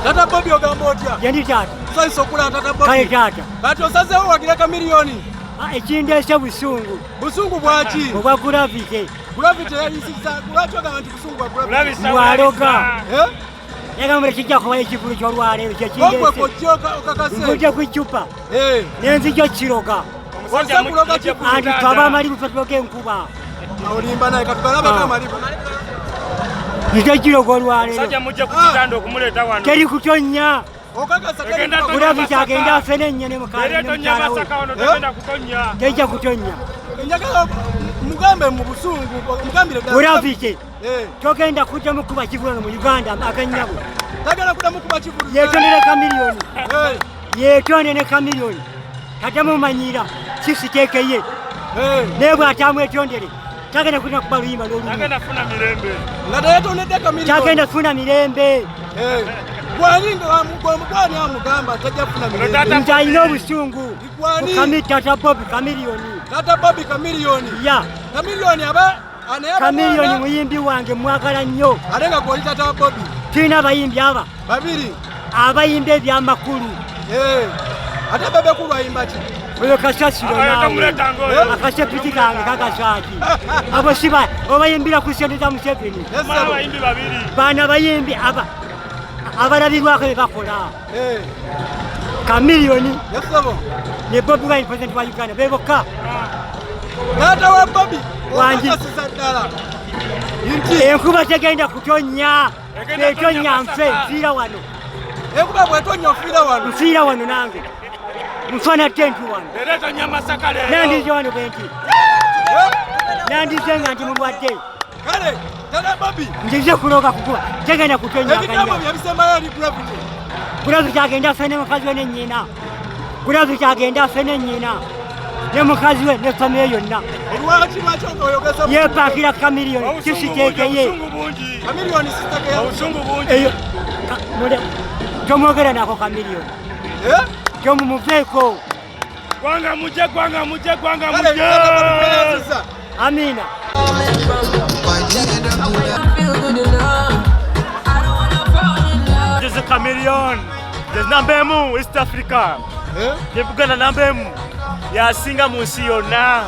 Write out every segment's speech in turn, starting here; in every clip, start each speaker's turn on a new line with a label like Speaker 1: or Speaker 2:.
Speaker 1: Tata Bobby ogambotya.
Speaker 2: Yendi tata.
Speaker 1: Saiso kula Tata Bobby.
Speaker 2: Kale tata.
Speaker 1: Kati osazeewo wagireka miliyoni.
Speaker 2: Ekindese busungu.
Speaker 1: Busungu bwaki?
Speaker 2: Obwa Gravity.
Speaker 1: Gravity yayisizza lwaki ogamba nti busungu bwa Gravity?
Speaker 2: Waloga.
Speaker 1: Yaga
Speaker 2: mure kijja kuba ekivulu ky'olwaleero kyekindese.
Speaker 1: Ogwe kojjoka okakase.
Speaker 2: Nkujja ku icupa. Nenzija kiroga. Andi twaba amalibu twatuloka enkuba.
Speaker 1: Olimba naye katugalaba amalibu.
Speaker 2: Nija kiroga olwaleero.
Speaker 3: Sajja mujja ku kitanda okumuleeta wano.
Speaker 2: Teri kutonya.
Speaker 1: Okakasa
Speaker 2: Gravity agenda afene nnyene mukali. Tejja kutonya.
Speaker 1: Njagala mugambe mu busungu mugambire ddala.
Speaker 2: Gravity. Togenda kujja mukuba kivulu mu Uganda akannyabo.
Speaker 1: Tagala kuda mukuba kivulu.
Speaker 2: Yetondere kamiliyoni. Yetondere kamiliyoni. Kata mumanyira kisiteeke ye. Ne bw'atamwetondere. Tagenda kuda kuba luyimba n'olumu.
Speaker 3: Tagenda funa mirembe.
Speaker 1: Nga teyetondedde kamiliyoni.
Speaker 2: Tagenda funa mirembe.
Speaker 1: Gwaninga gwani amugamba tajja funa mirembe.
Speaker 2: Nti alina obusungu. Tata Bobby kamiliyoni.
Speaker 1: Tata Bobby kamiliyoni.
Speaker 2: Ya.
Speaker 1: Kamiliyoni aba
Speaker 2: kamiliyoni muyimbi wange mwagala nnyo.
Speaker 1: Ate nga gwoli Tata Bobby.
Speaker 2: Tulina abayimbi aba.
Speaker 1: Babiri.
Speaker 2: Abayimbi ebyamakulu.
Speaker 1: Ate Bebekulu ayimba ki?
Speaker 2: Oyo kasasiro naawe. Akasepiti kange kakasaaki. Abo siba obayimbira ku ssente za Museveni.
Speaker 3: Abayimbi babiri.
Speaker 2: Baana bayimbi abalabirwako bye bakola. Kamiliyoni. Ne Bobi Wine president wa Uganda bebokka.
Speaker 1: Taata wa Bobby
Speaker 2: wangi
Speaker 1: ddala.
Speaker 2: Enkuba tegenda kutonya. Etonya nfe nfiira wano.
Speaker 1: Enkuba bw'etonya ofiira wano.
Speaker 2: Nfiira wano nange. Mfana tentu wano.
Speaker 3: Era tonya masaka leero.
Speaker 2: Nandize wano benti. Nandize nga ndi mulwadde.
Speaker 1: Kale, Tata Bobby.
Speaker 2: Nzize kuloga kukuba. Tegenda kutonya akanya.
Speaker 1: Ebigambo byabisembayo ali Gravity.
Speaker 2: Gravity agenda afene mukazi we ne nnyina. Gravity agenda afene nnyina. Ne mukazi we ne famire yonna.
Speaker 1: Lwaki oyogeza
Speaker 2: yepaakira kamiliyoni kisiteeke ye.
Speaker 1: Kamiliyoni siteeke ye.
Speaker 3: Obusungu bungi.
Speaker 2: Tomwogera nako kamiliyoni. Tomumuveeko.
Speaker 3: Gwanga muje, gwanga muje, gwanga muje.
Speaker 2: Amina.
Speaker 3: There's a chameleon. There's nambemu East Africa. Buganda nambemu. Yasinga mu nsi yonna.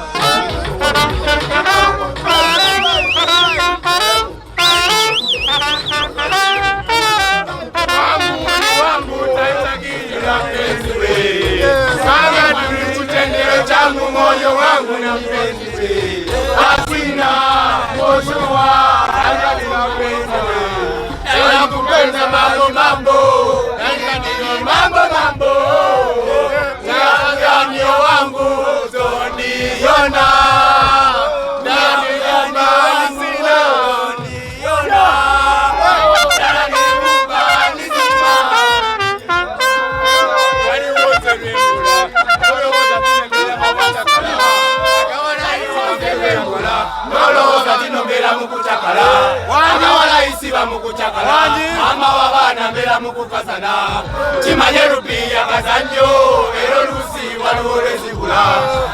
Speaker 4: Changu moyo wangu na mpenzi we, asina moshua angalia mpenzi we, nakupenda mambo mambo, mambo mambo, ndio wangu zoniona, naniona sina niona, nanimuka nisima, wali wote wemula. Noloza tinongera mukuchakala wana walaisiba mukuchakala mama wabana mbera mukukazana chimanye rupiya kazanyo ero lusi waluolezibula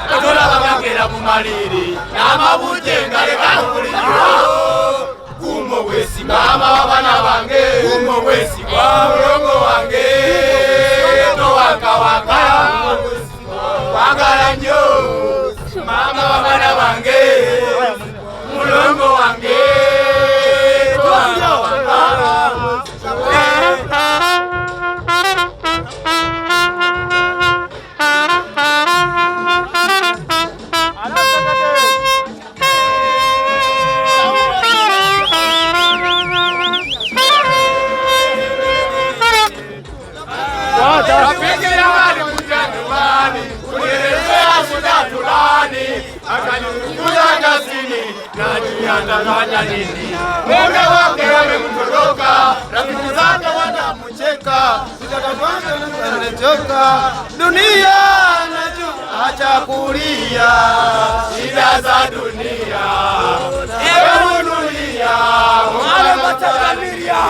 Speaker 4: katola babangera kumaliri namabuje ngaleka kuliyo kumo wesi mama wabana bange kumo wesi kwa mulongo wange to waka waka wagala nyo mama wabana bange mulongo wange Atafanya nini? Mume wake amemtoroka, rafiki zake wanamucheka, anachoka dunia najua acha kulia shida za dunia. Ewe dunia, wale watakalia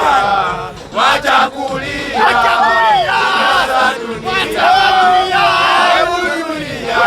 Speaker 4: wacha kulia shida za dunia. Ewe dunia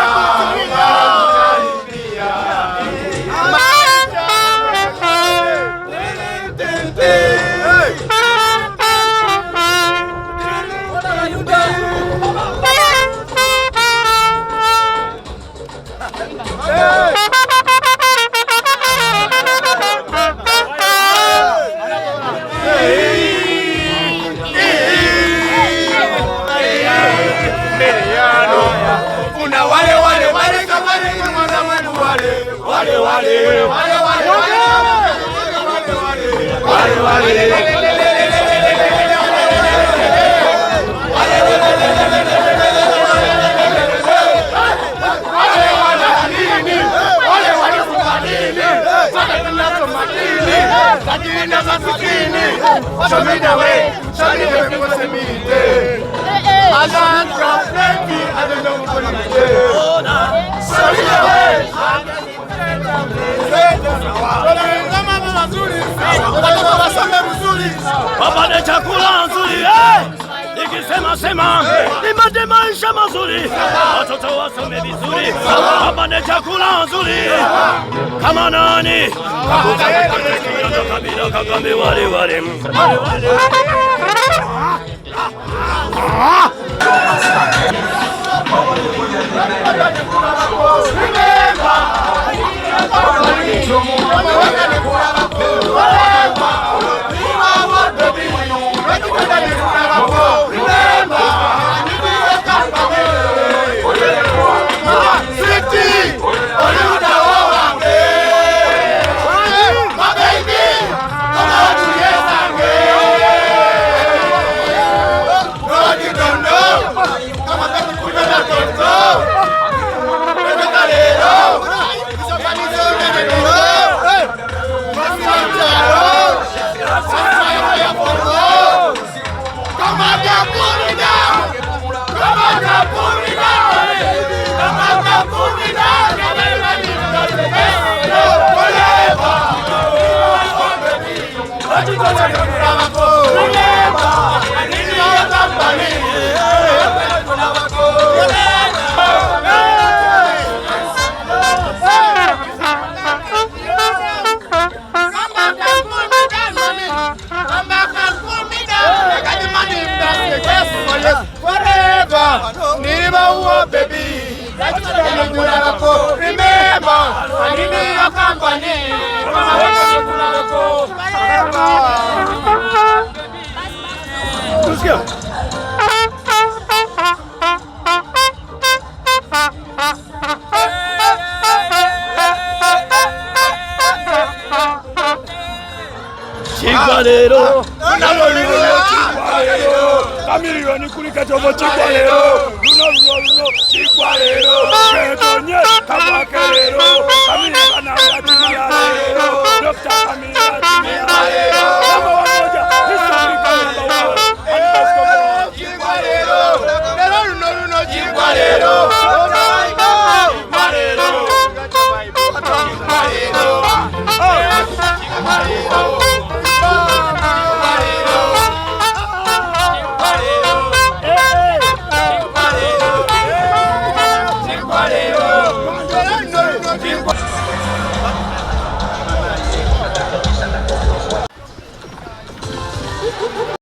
Speaker 3: wapate chakula nzuri. Nikisema sema nipate maisha mazuri, watoto wasome vizuri, wapate chakula nzuri. Kama nani kabila Kagame wale wale. Chigwalero, kamilioni kulika chomo chigwalero, luno chigwalero, ketonye kabakelero, kamilika na yati malalero, Dr.